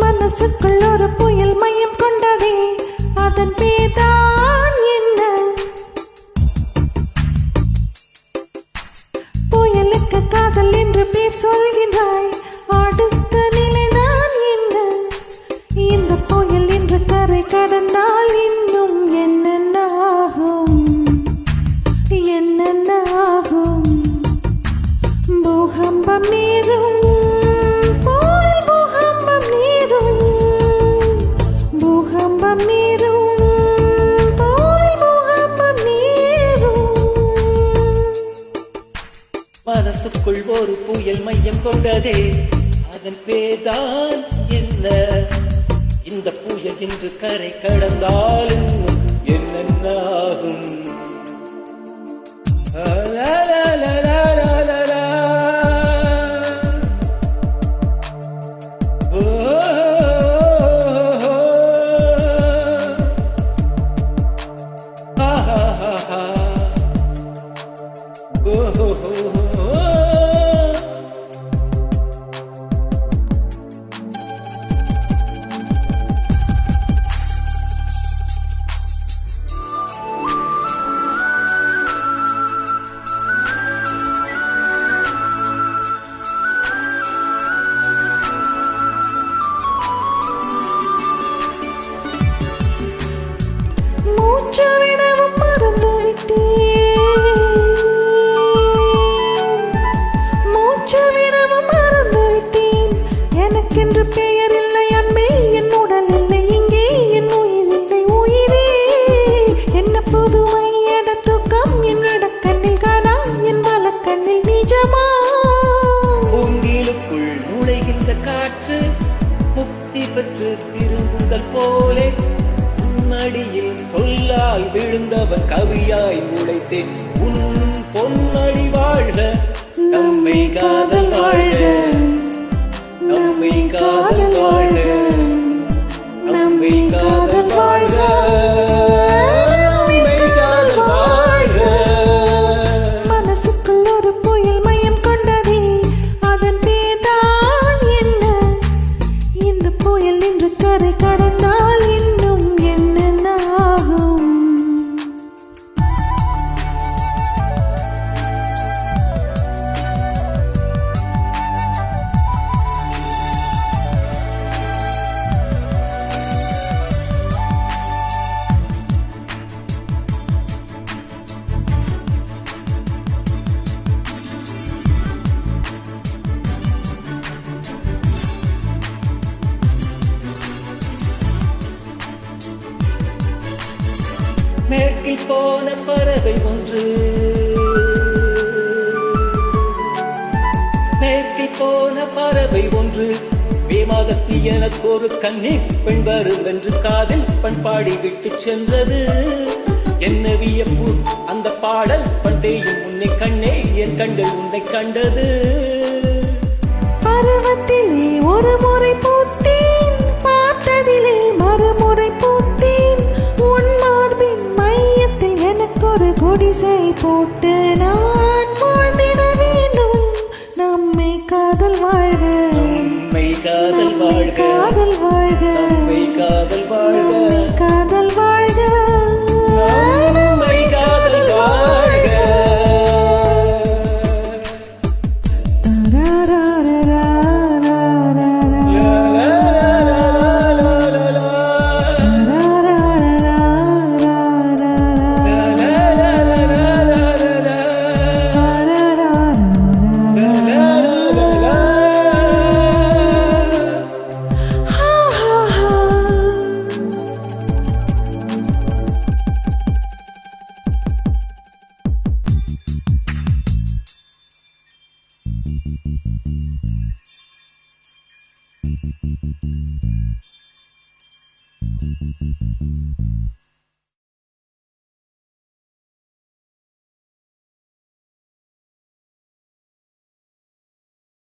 மனசுக்குள் ஒரு புயல் மையம் கொண்டதே, அதன் பேர்தான் என்ன? புயலுக்கு காதல் என்று பேர் சொல்கின்றாய், அடுத்த நிலைதான் என்ன? இந்த புயல் என்று கரை கடந்தால் இன்னும் என்னென்ன ஆகும், என்னென்ன ஆகும்? பூகம்பம் நேரும், மனசுக்குள் ஒரு புயல் மையம் கொண்டதே, அதன் பேர்தான் என்ன? இந்த புயல் என்று கரை கடந்தாலும் என்னென்ன ஆகும்? எனக்கென்று பெயர் இல்லை அன்பே, என் உடல் இல்லை இங்கே, என் உயிர் இல்லை உயிரே. என்ன புதுமை எட தூக்கம், என் இடக்கண்ணில் காணா, என் வலக்கண்ணில் நிஜமா? உங்களுக்குள் நுழைகின்ற காற்று முக்தி பெற்று திரும்புதல் போலே, உன்னடியில் சொல்லாய் விழுந்தவன் கவியாய் உழைத்தேன். உன் பொன்னடி வாழ்க, நம்மை காதல் வாழ்க, நம்மை காதல் வாழ்க, நம்மை காதல் வாழ்க, நம்மை காதல் வாழ்க. மனசுக்குள் ஒரு புயல் மையம் கொண்டதே, அதன் பேர்தான் என்ன? இந்த புயல் நின்று கரை கடந்தால் இன்னும் என்னென்ன ஆகும்? மேற்கில் போன பறவை ஒன்று, மேற்கில் போன பறவை ஒன்று, வேமாதத்தில் எனக்கு ஒரு கண்ணீர் பெண் வரும் என்று காதில் பண்பாடி விட்டு சென்றது. என்ன வியப்பு அந்த பாடல், பண்டையும் உன்னை கண்ணே, என் கண்கள் உன்னை கண்டது. பருவத்திலே ஒரு முறை பூத்தேன், பார்த்ததிலே மறுமுறை பூத்தேன். உன் மார்பின் மையத்தில் எனக்கு ஒரு குடிசை போட்டு நான் வாழ்ந்திட வேண்டும். நம்மை காதல் வாழ்க, நம்மை காதல் வாழ்க, காதல் வாழ்க, நம்மை காதல் வாழ்க, நம்மை காதல் வாழ்க, நம்மை காதல் வாழ்க.